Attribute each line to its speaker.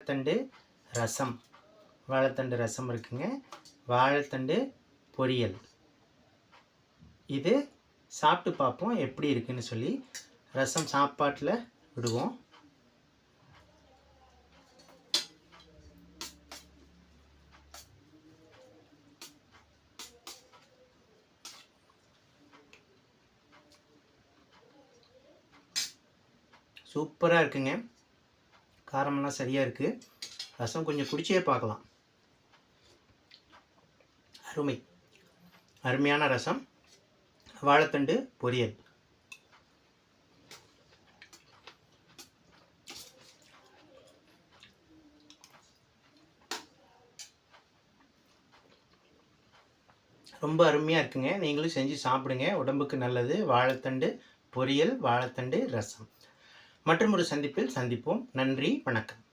Speaker 1: வாழைத்தண்டு ரசம். வாழைத்தண்டு ரசம் இருக்குங்க. வாழைத்தண்டு பொரியல். இது சாப்பிட்டு பார்ப்போம் எப்படி இருக்குன்னு சொல்லி. ரசம் சாப்பாட்டில் விடுவோம். சூப்பராக இருக்குங்க. காரமெல்லாம் சரியாக இருக்குது. ரசம் கொஞ்சம் குடிச்சே பார்க்கலாம். அருமையான ரசம். வாழைத்தண்டு பொரியல். ரொம்ப அருமையாக இருக்குங்க. நீங்களும் செஞ்சு சாப்பிடுங்க. உடம்புக்கு நல்லது. வாழைத்தண்டு பொரியல், வாழைத்தண்டு ரசம். மற்றும் ஒரு சந்திப்பில் சந்திப்போம். நன்றி, வணக்கம்.